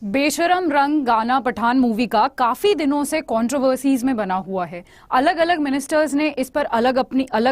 बेशरम रंग गाना पठान मूवी का काफी दिनों से कंट्रोवर्सीज में बना हुआ है। अलग अलग मिनिस्टर्स ने इस पर अलग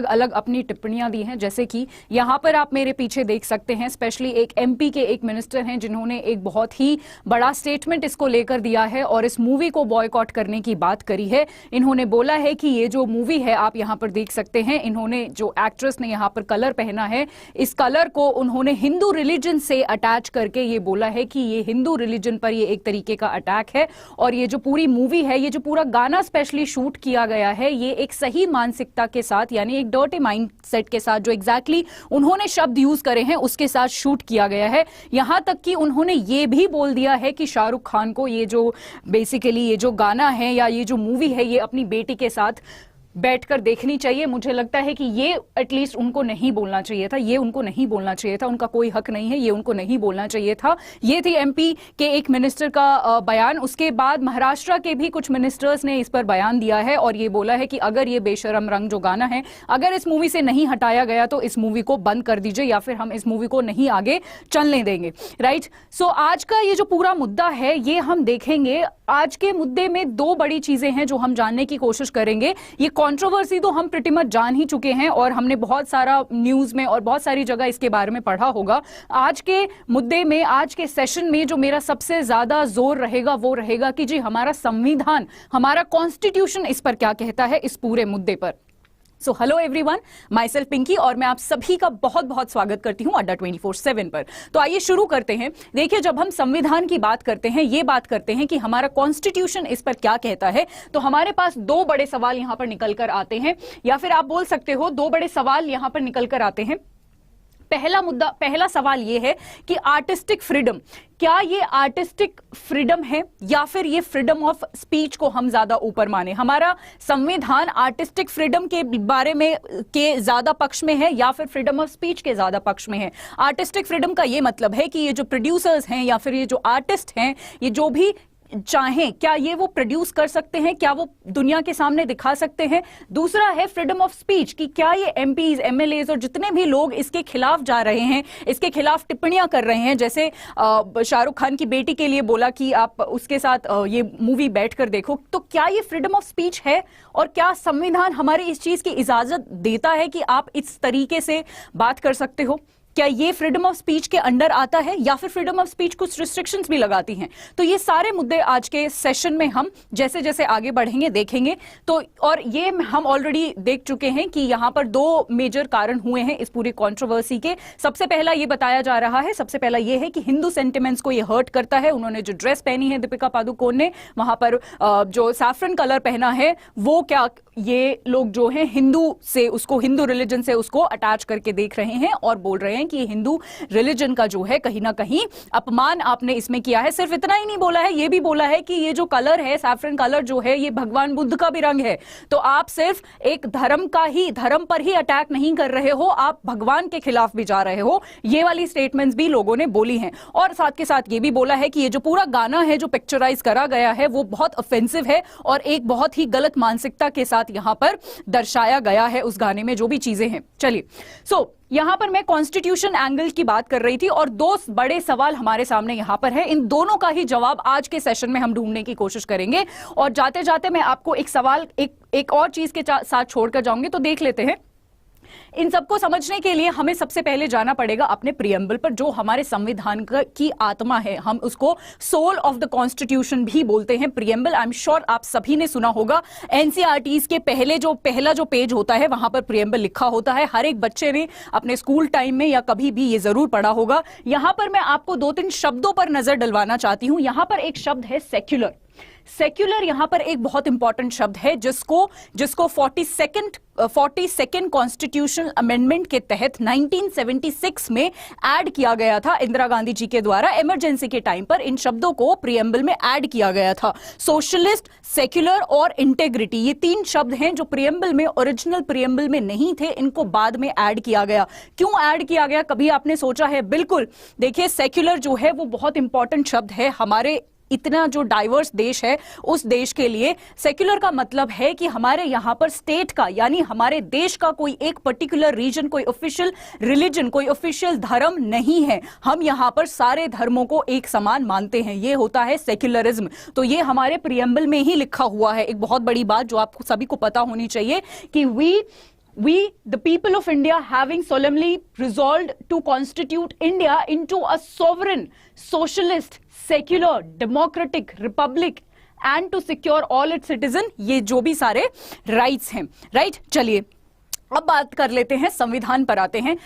अलग अपनी टिप्पणियां दी हैं। जैसे कि यहां पर आप मेरे पीछे देख सकते हैं, स्पेशली एक एमपी के एक मिनिस्टर हैं जिन्होंने एक बहुत ही बड़ा स्टेटमेंट इसको लेकर दिया है और इस मूवी को बॉयकॉट करने की बात करी है। इन्होंने बोला है कि ये जो मूवी है, आप यहां पर देख सकते हैं, इन्होंने जो एक्ट्रेस ने यहां पर कलर पहना है, इस कलर को उन्होंने हिंदू रिलीजन से अटैच करके ये बोला है कि ये हिंदू रिलीजन पर ये एक तरीके का अटैक है। और ये जो पूरी मूवी है, ये जो पूरा गाना स्पेशली शूट किया गया है, ये एक सही मानसिकता के साथ, यानी एक डर्टी माइंडसेट के साथ, जो एग्जैक्टली उन्होंने शब्द यूज करे हैं उसके साथ शूट किया गया है। यहां तक कि उन्होंने ये भी बोल दिया है कि शाहरुख खान को ये जो बेसिकली ये जो गाना है या ये जो मूवी है, ये अपनी बेटी के साथ बैठकर देखनी चाहिए। मुझे लगता है कि ये एटलीस्ट उनको नहीं बोलना चाहिए था, ये उनको नहीं बोलना चाहिए था, उनका कोई हक नहीं है, ये उनको नहीं बोलना चाहिए था। ये थी एमपी के एक मिनिस्टर का बयान। उसके बाद महाराष्ट्र के भी कुछ मिनिस्टर्स ने इस पर बयान दिया है और ये बोला है कि अगर ये बेशरम रंग जो गाना है, अगर इस मूवी से नहीं हटाया गया तो इस मूवी को बंद कर दीजिए या फिर हम इस मूवी को नहीं आगे चलने देंगे। राइट। सो आज का ये जो पूरा मुद्दा है, ये हम देखेंगे। आज के मुद्दे में दो बड़ी चीजें हैं जो हम जानने की कोशिश करेंगे। ये कंट्रोवर्सी तो हम प्रिटी मच जान ही चुके हैं और हमने बहुत सारा न्यूज में और बहुत सारी जगह इसके बारे में पढ़ा होगा। आज के मुद्दे में, आज के सेशन में जो मेरा सबसे ज्यादा जोर रहेगा वो रहेगा कि जी हमारा संविधान, हमारा कॉन्स्टिट्यूशन इस पर क्या कहता है, इस पूरे मुद्दे पर। So hello everyone, myself Pinky और मैं आप सभी का बहुत बहुत स्वागत करती हूं अड्डा 24/7 पर। तो आइए शुरू करते हैं। देखिए, जब हम संविधान की बात करते हैं, ये बात करते हैं कि हमारा कॉन्स्टिट्यूशन इस पर क्या कहता है, तो हमारे पास दो बड़े सवाल यहां पर निकल कर आते हैं, या फिर आप बोल सकते हो दो बड़े सवाल यहां पर निकल कर आते हैं। पहला सवाल यह है कि आर्टिस्टिक फ्रीडम, क्या ये आर्टिस्टिक फ्रीडम है या फिर ये फ्रीडम ऑफ स्पीच को हम ज्यादा ऊपर माने? हमारा संविधान आर्टिस्टिक फ्रीडम के बारे में के ज्यादा पक्ष में है या फिर फ्रीडम ऑफ स्पीच के ज्यादा पक्ष में है? आर्टिस्टिक फ्रीडम का ये मतलब है कि ये जो प्रोड्यूसर्स हैं या फिर ये जो आर्टिस्ट हैं, ये जो भी चाहें, क्या ये वो प्रोड्यूस कर सकते हैं, क्या वो दुनिया के सामने दिखा सकते हैं? दूसरा है फ्रीडम ऑफ स्पीच, कि क्या ये एमपीज, एमएलएज और जितने भी लोग इसके खिलाफ जा रहे हैं, इसके खिलाफ टिप्पणियां कर रहे हैं, जैसे शाहरुख खान की बेटी के लिए बोला कि आप उसके साथ ये मूवी बैठकर देखो, तो क्या ये फ्रीडम ऑफ स्पीच है? और क्या संविधान हमारी इस चीज की इजाजत देता है कि आप इस तरीके से बात कर सकते हो? क्या ये फ्रीडम ऑफ स्पीच के अंडर आता है या फिर फ्रीडम ऑफ स्पीच कुछ रिस्ट्रिक्शंस भी लगाती हैं? तो ये सारे मुद्दे आज के सेशन में हम जैसे जैसे आगे बढ़ेंगे देखेंगे। तो और ये हम ऑलरेडी देख चुके हैं कि यहाँ पर दो मेजर कारण हुए हैं इस पूरी कंट्रोवर्सी के। सबसे पहला ये बताया जा रहा है, सबसे पहला ये है कि हिंदू सेंटिमेंट्स को ये हर्ट करता है। उन्होंने जो ड्रेस पहनी है दीपिका पादुकोण ने, वहां पर जो सैफरन कलर पहना है, वो क्या ये लोग जो है हिंदू से, उसको हिंदू रिलीजन से उसको अटैच करके देख रहे हैं और बोल रहे हैं कि हिंदू रिलीजन का जो है कहीं ना कहीं अपमान आपने इसमें किया है। सिर्फ इतना ही नहीं बोला है, ये भी बोला है कि ये जो कलर है, सैफरन कलर जो है, ये भगवान बुद्ध का भी रंग है। तो आप सिर्फ एक धर्म पर ही अटैक नहीं कर रहे हो, आप भगवान के खिलाफ भी जा रहे हो। ये वाली स्टेटमेंट्स भी लोगों ने बोली हैं। और साथ के साथ ये भी बोला है कि ये जो पूरा गाना है जो पिक्चराइज करा गया है, वो बहुत ऑफेंसिव है और एक बहुत ही गलत मानसिकता के साथ यहां पर दर्शाया गया है उस गाने में जो भी चीजें हैं। चलिए, यहां पर मैं कॉन्स्टिट्यूशन एंगल की बात कर रही थी और दो बड़े सवाल हमारे सामने यहां पर है। इन दोनों का ही जवाब आज के सेशन में हम ढूंढने की कोशिश करेंगे। और जाते जाते मैं आपको एक सवाल एक और चीज के साथ छोड़कर जाऊंगी। तो देख लेते हैं, इन सबको समझने के लिए हमें सबसे पहले जाना पड़ेगा अपने प्रियम्बल पर, जो हमारे संविधान की आत्मा है। हम उसको सोल ऑफ द कॉन्स्टिट्यूशन भी बोलते हैं, प्रियम्बल। आई एम श्योर आप सभी ने सुना होगा। एनसीईआरटीज के पहला जो पेज होता है, वहां पर प्रियम्बल लिखा होता है। हर एक बच्चे ने अपने स्कूल टाइम में या कभी भी ये जरूर पढ़ा होगा। यहां पर मैं आपको दो तीन शब्दों पर नजर डलवाना चाहती हूं। यहां पर एक शब्द है सेक्युलर। सेक्युलर यहां पर एक बहुत इंपॉर्टेंट शब्द है जिसको 42nd कॉन्स्टिट्यूशनल अमेंडमेंट के तहत 1976 में ऐड किया गया था इंदिरा गांधी जी के द्वारा। इमरजेंसी के टाइम पर इन शब्दों को प्रियम्बल में ऐड किया गया था। सोशलिस्ट, सेक्युलर और इंटेग्रिटी, ये तीन शब्द हैं जो प्रियम्बल में, ओरिजिनल प्रियम्बल में नहीं थे, इनको बाद में ऐड किया गया। क्यों ऐड किया गया, कभी आपने सोचा है? बिल्कुल, देखिए, सेक्युलर जो है वो बहुत इंपॉर्टेंट शब्द है हमारे इतना जो डाइवर्स देश है उस देश के लिए सेक्युलर का मतलब है कि हमारे यहां पर स्टेट का यानी हमारे देश का कोई एक पर्टिकुलर रीजन, कोई ऑफिशियल रिलीजन, कोई ऑफिशियल धर्म नहीं है। हम यहां पर सारे धर्मों को एक समान मानते हैं, ये होता है सेक्युलरिज्म। तो ये हमारे प्रियम्बल में ही लिखा हुआ है। एक बहुत बड़ी बात जो आपको सभी को पता होनी चाहिए कि we the people of India having solemnly resolved to constitute India into a sovereign, socialist, secular, democratic republic and to secure all its citizens, ये जो भी सारे राइट्स हैं, राइट। चलिए अब बात कर लेते हैं, संविधान पर आते हैं।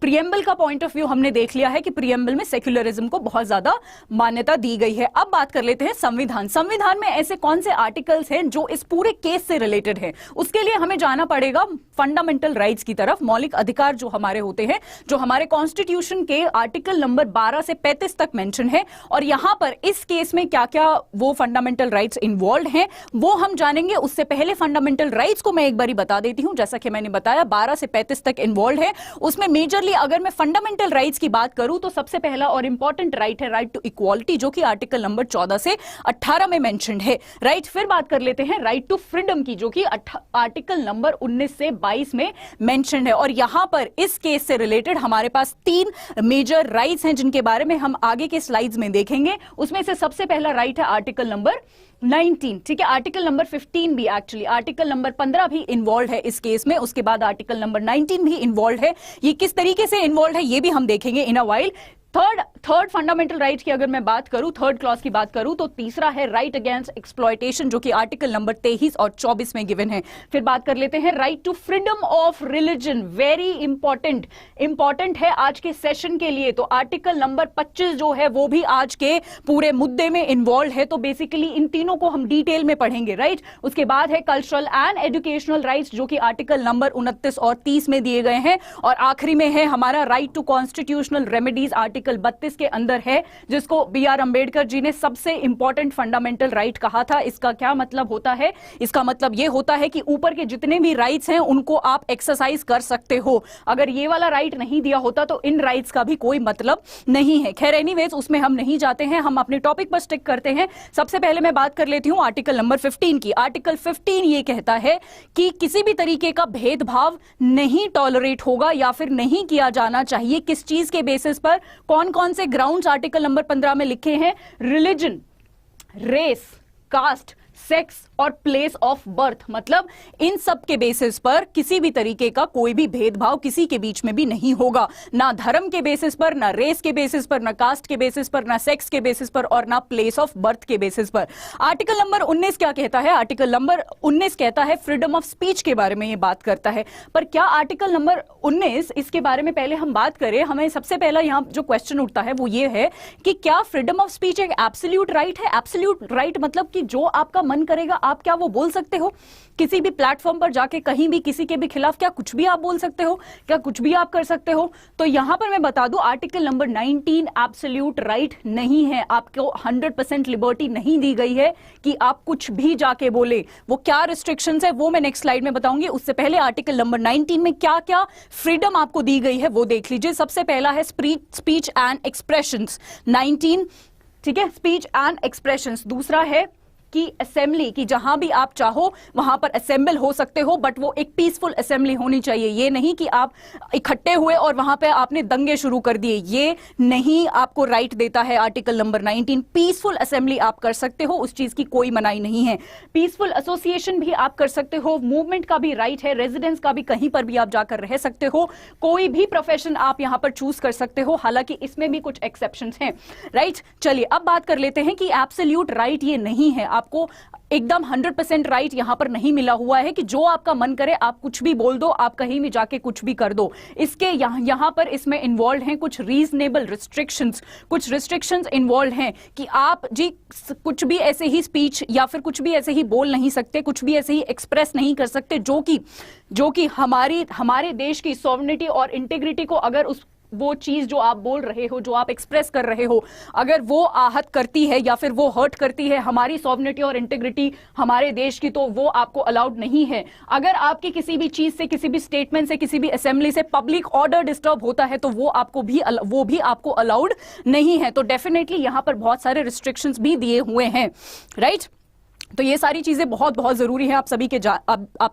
प्रियम्बल का पॉइंट ऑफ व्यू हमने देख लिया है कि प्रियम्बल में सेक्युलरिज्म को बहुत ज्यादा मान्यता दी गई है। अब बात कर लेते हैं संविधान। संविधान में ऐसे कौन से आर्टिकल्स हैं जो इस पूरे केस से रिलेटेड है। उसके लिए हमें जाना पड़ेगा फंडामेंटल राइट्स की तरफ, मौलिक अधिकार जो हमारे होते हैं, जो हमारे कॉन्स्टिट्यूशन के आर्टिकल नंबर 12 से 35 तक मेंशन है। और यहां पर इस केस में क्या क्या वो फंडामेंटल राइट्स इन्वॉल्व हैं वो हम जानेंगे। उससे पहले फंडामेंटल राइट्स को मैं एक बार बता देती हूं। जैसा कि मैंने बताया 12 से 35 तक इन्वॉल्व है। उसमें मेजरली अगर मैं फंडामेंटल राइट्स की बात करूं तो सबसे पहला और इंपॉर्टेंट राइट है राइट टू इक्वालिटी, जो कि आर्टिकल नंबर 14 से 18 में मेंशन्ड है, राइट। फिर बात कर लेते हैं राइट टू फ्रीडम की, जो कि आर्टिकल नंबर 19 से 22 में मेंशन्ड है। और यहां पर इस केस से रिलेटेड हमारे पास 3 मेजर राइट्स हैं जिनके बारे में हम आगे के स्लाइड्स में देखेंगे। उसमें से सबसे पहला राइट है आर्टिकल नंबर 19, ठीक है। आर्टिकल नंबर 15 भी, एक्चुअली आर्टिकल नंबर 15 भी इन्वॉल्व है इस केस में। उसके बाद आर्टिकल नंबर 19 भी इन्वॉल्व है। ये किस तरीके से इन्वॉल्व है ये भी हम देखेंगे in a while. Third fundamental right की अगर मैं बात करूं, थर्ड क्लॉज की बात करूं, तो तीसरा है राइट अगेंस्ट एक्सप्लॉयटेशन, जो कि आर्टिकल नंबर 23 और 24 में गिवन है। फिर बात कर लेते हैं right to freedom of religion, very important है आज के सेशन के लिए। तो आर्टिकल नंबर 25 जो है वो भी आज के पूरे मुद्दे में इन्वॉल्व है। तो बेसिकली इन तीनों को हम डिटेल में पढ़ेंगे, राइट। उसके बाद है कल्चरल एंड एजुकेशनल राइट्स, जो कि आर्टिकल नंबर 29 और 30 में दिए गए हैं। और आखिरी में है हमारा right to constitutional remedies, article 32 के अंदर है, जिसको B.R. अंबेडकर जी ने सबसे इंपॉर्टेंट फंडामेंटल राइट कहा था। इसका क्या मतलब होता है? इसका मतलब यह होता है कि ऊपर के जितने भी राइट्स हैं उनको आप एक्सरसाइज कर सकते हो। अगर ये वाला राइट नहीं दिया होता तो इन राइट्स का भी कोई मतलब नहीं है। खैर एनीवेज उसमें हम नहीं जाते हैं, हम अपने टॉपिक पर स्टिक करते हैं। सबसे पहले मैं बात कर लेती हूं आर्टिकल नंबर 15 की। आर्टिकल 15 ये कहता है कि किसी भी तरीके का भेदभाव नहीं टॉलरेट होगा या फिर नहीं किया जाना चाहिए। किस चीज के बेसिस पर? कौन कौन से ग्राउंड्स आर्टिकल नंबर 15 में लिखे हैं? रिलीजन, रेस, कास्ट, सेक्स और प्लेस ऑफ बर्थ, मतलब इन सब के बेसिस पर किसी भी तरीके का कोई भी भेदभाव किसी के बीच में भी नहीं होगा। ना धर्म के बेसिस पर, ना रेस के बेसिस पर, ना कास्ट के बेसिस पर, ना सेक्स के बेसिस पर और ना प्लेस ऑफ बर्थ के बेसिस पर। आर्टिकल नंबर 19 क्या कहता है? आर्टिकल नंबर 19 कहता है फ्रीडम ऑफ स्पीच के बारे में ये बात करता है। पर क्या आर्टिकल नंबर 19 इसके बारे में पहले हम बात करें, हमें सबसे पहला यहां जो क्वेश्चन उठता है वो ये है कि क्या फ्रीडम ऑफ स्पीच एक एब्सोल्यूट राइट है? एब्सोल्यूट राइट मतलब कि जो आपका मन करेगा आप क्या वो बोल सकते हो? किसी भी प्लेटफॉर्म पर जाके कहीं भी किसी के भी खिलाफ क्या कुछ भी आप बोल सकते हो? क्या कुछ भी आप कर सकते हो? तो यहां पर मैं बता दूं आर्टिकल नंबर 19 एब्सोल्यूट राइट नहीं है। आपको 100% लिबर्टी नहीं दी गई है कि आप कुछ भी जाके बोले। वो क्या रिस्ट्रिक्शंस है वो मैं नेक्स्ट स्लाइड में बताऊंगी। उससे पहले आर्टिकल नंबर 19 में क्या क्या फ्रीडम आपको दी गई है वो देख लीजिए। सबसे पहला है स्पीच एंड एक्सप्रेशंस, 19, ठीक है, स्पीच एंड एक्सप्रेशंस। दूसरा है कि असेंबली, की जहां भी आप चाहो वहां पर असेंबल हो सकते हो, बट वो एक पीसफुल असेंबली होनी चाहिए। ये नहीं कि आप इकट्ठे हुए और वहां पे आपने दंगे शुरू कर दिए, ये नहीं आपको राइट देता है आर्टिकल नंबर 19। पीसफुल असेंबली आप कर सकते हो, उस चीज की कोई मनाही नहीं है। पीसफुल एसोसिएशन भी आप कर सकते हो, मूवमेंट का भी राइट है, रेजिडेंस का भी, कहीं पर भी आप जाकर रह सकते हो, कोई भी प्रोफेशन आप यहां पर चूज कर सकते हो, हालांकि इसमें भी कुछ एक्सेप्शंस हैं, राइट। चलिए अब बात कर लेते हैं कि एब्सोल्यूट राइट ये नहीं है। आपको एकदम 100% राइट यहां पर नहीं मिला हुआ है कि जो आपका मन करे आप कुछ भी बोल दो, आप कहीं भी जाके कुछ भी कर दो। इसके यहां पर इसमें इन्वॉल्व हैं कुछ रीजनेबल रिस्ट्रिक्शंस, कुछ रिस्ट्रिक्शंस इन्वॉल्व हैं कि आप जी कुछ भी ऐसे ही स्पीच या फिर कुछ भी ऐसे ही बोल नहीं सकते, कुछ भी ऐसे ही एक्सप्रेस नहीं कर सकते जो कि हमारे देश की सॉवरेनिटी और इंटीग्रिटी को अगर वो चीज जो आप बोल रहे हो, जो आप एक्सप्रेस कर रहे हो, अगर वो आहत करती है या फिर वो हर्ट करती है हमारी सॉवरेनिटी और इंटीग्रिटी हमारे देश की, तो वो आपको अलाउड नहीं है। अगर आपकी किसी भी चीज से, किसी भी स्टेटमेंट से, किसी भी असेंबली से पब्लिक ऑर्डर डिस्टर्ब होता है तो वो भी आपको अलाउड नहीं है। तो डेफिनेटली यहां पर बहुत सारे रिस्ट्रिक्शंस भी दिए हुए हैं, राइट। तो ये सारी चीजें बहुत बहुत जरूरी है आप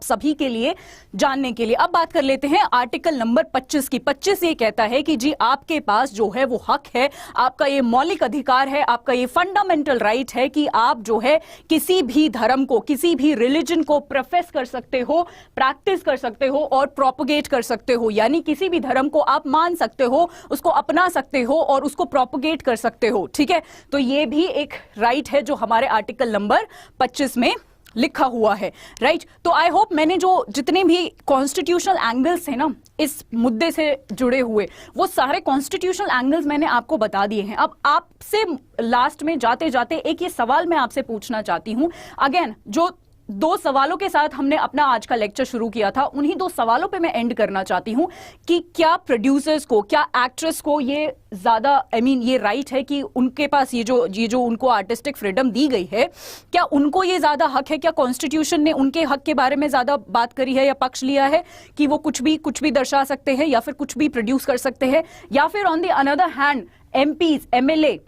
सभी के लिए जानने के लिए। अब बात कर लेते हैं आर्टिकल नंबर 25 की। 25 ये कहता है कि जी आपके पास जो है वो हक है, आपका ये मौलिक अधिकार है, आपका ये फंडामेंटल राइट है कि आप जो है किसी भी धर्म को, किसी भी रिलीजन को प्रोफेस कर सकते हो, प्रैक्टिस कर सकते हो और प्रोपोगेट कर सकते हो। यानी किसी भी धर्म को आप मान सकते हो, उसको अपना सकते हो और उसको प्रोपोगेट कर सकते हो, ठीक है। तो ये भी एक राइट है जो हमारे आर्टिकल नंबर 25 में लिखा हुआ है, राइट। तो आई होप मैंने जो जितने भी कॉन्स्टिट्यूशनल एंगल्स हैं ना इस मुद्दे से जुड़े हुए, वो सारे कॉन्स्टिट्यूशनल एंगल्स मैंने आपको बता दिए हैं। अब आपसे लास्ट में जाते जाते एक ये सवाल मैं आपसे पूछना चाहती हूं। अगेन, जो 2 सवालों के साथ हमने अपना आज का लेक्चर शुरू किया था, उन्हीं 2 सवालों पे मैं एंड करना चाहती हूं कि क्या प्रोड्यूसर्स को, क्या एक्ट्रेस को ये ज्यादा ये राइट है कि उनके पास ये जो उनको आर्टिस्टिक फ्रीडम दी गई है, क्या उनको ये ज्यादा हक है? क्या कॉन्स्टिट्यूशन ने उनके हक के बारे में ज्यादा बात करी है या पक्ष लिया है कि वो कुछ भी दर्शा सकते हैं या फिर कुछ भी प्रोड्यूस कर सकते हैं? या फिर on the another hand MPs, MLA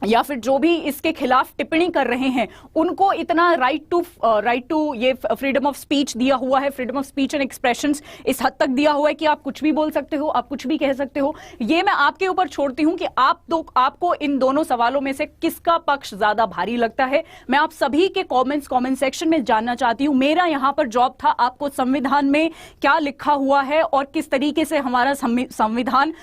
या फिर जो भी इसके खिलाफ टिप्पणी कर रहे हैं, उनको इतना राइट टू ये फ्रीडम ऑफ स्पीच दिया हुआ है, freedom of speech and expressions इस हद तक दिया हुआ है कि आप कुछ भी बोल सकते हो, आप कुछ भी कह सकते हो। ये मैं आपके ऊपर छोड़ती हूं कि आपको इन दोनों सवालों में से किसका पक्ष ज्यादा भारी लगता है। मैं आप सभी के कमेंट सेक्शन में जानना चाहती हूं। मेरा यहां पर जॉब था आपको संविधान में क्या लिखा हुआ है और किस तरीके से हमारा संविधान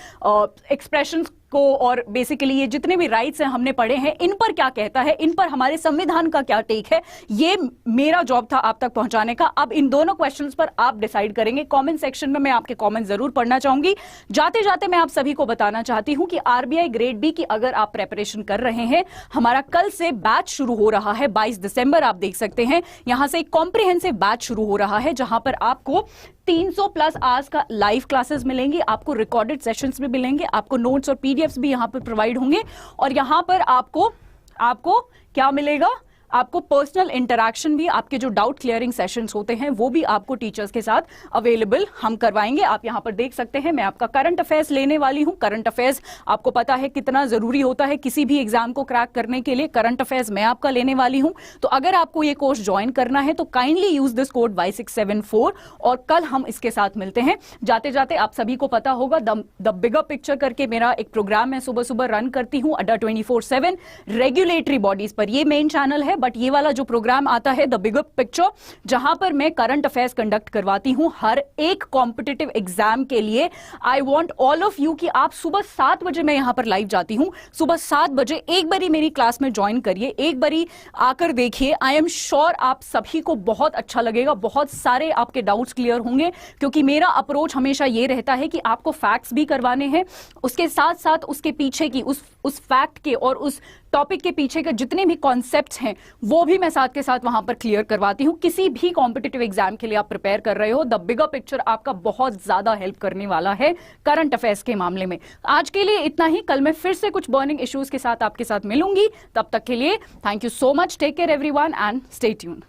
एक्सप्रेशन को और बेसिकली ये जितने भी राइट्स हैं हमने पढ़े हैं, इन पर क्या कहता है, इन पर हमारे संविधान का क्या टेक है, ये मेरा जॉब था आप तक पहुंचाने का। अब इन दोनों क्वेश्चंस पर आप डिसाइड करेंगे। कमेंट सेक्शन में मैं आपके कमेंट जरूर पढ़ना चाहूंगी। जाते जाते मैं आप सभी को बताना चाहती हूं कि आरबीआई ग्रेड बी की अगर आप प्रेपरेशन कर रहे हैं, हमारा कल से बैच शुरू हो रहा है 22 दिसंबर। आप देख सकते हैं यहां से एक कॉम्प्रिहेंसिव बैच शुरू हो रहा है जहां पर आपको 300 प्लस आवर्स का लाइव क्लासेस मिलेंगी, आपको रिकॉर्डेड सेशंस भी मिलेंगे, आपको नोट्स और पीडीएफ्स भी यहां पर प्रोवाइड होंगे और यहां पर आपको क्या मिलेगा? आपको पर्सनल इंटरैक्शन भी, आपके जो डाउट क्लियरिंग सेशंस होते हैं वो भी आपको टीचर्स के साथ अवेलेबल हम करवाएंगे। आप यहां पर देख सकते हैं मैं आपका करंट अफेयर्स लेने वाली हूं। करंट अफेयर्स आपको पता है कितना जरूरी होता है किसी भी एग्जाम को क्रैक करने के लिए। करंट अफेयर्स मैं आपका लेने वाली हूं। तो अगर आपको ये कोर्स ज्वाइन करना है तो kindly use this code Y674 और कल हम इसके साथ मिलते हैं। जाते जाते आप सभी को पता होगा द बिगर पिक्चर करके मेरा एक प्रोग्राम मैं सुबह सुबह रन करती हूं अड्डा 24/7 रेगुलेटरी बॉडीज पर। ये मेन चैनल है, बट ये वाला जो प्रोग्राम आता है द बिगर पिक्चर, जहां पर मैं करंट अफेयर्स कंडक्ट करवाती हूं हर एक कॉम्पिटिटिव एग्जाम के लिए। I want all of you कि आप सुबह 7 बजे मैं यहां पर लाइव जाती हूं, सुबह 7 बजे एक बारी मेरी क्लास में ज्वाइन करिए, एक बारी आकर देखिए। आई एम श्योर आप सभी को बहुत अच्छा लगेगा, बहुत सारे आपके डाउट्स क्लियर होंगे, क्योंकि मेरा अप्रोच हमेशा ये रहता है कि आपको फैक्ट्स भी करवाने हैं, उसके साथ साथ उसके पीछे की उस फैक्ट के और उस टॉपिक के पीछे के जितने भी कॉन्सेप्ट्स हैं वो भी मैं साथ के साथ वहां पर क्लियर करवाती हूं। किसी भी कॉम्पिटिटिव एग्जाम के लिए आप प्रिपेयर कर रहे हो, द बिगर पिक्चर आपका बहुत ज्यादा हेल्प करने वाला है करंट अफेयर्स के मामले में। आज के लिए इतना ही, कल मैं फिर से कुछ बर्निंग इश्यूज के साथ आपके साथ मिलूंगी। तब तक के लिए thank you so much, take care everyone and stay tuned.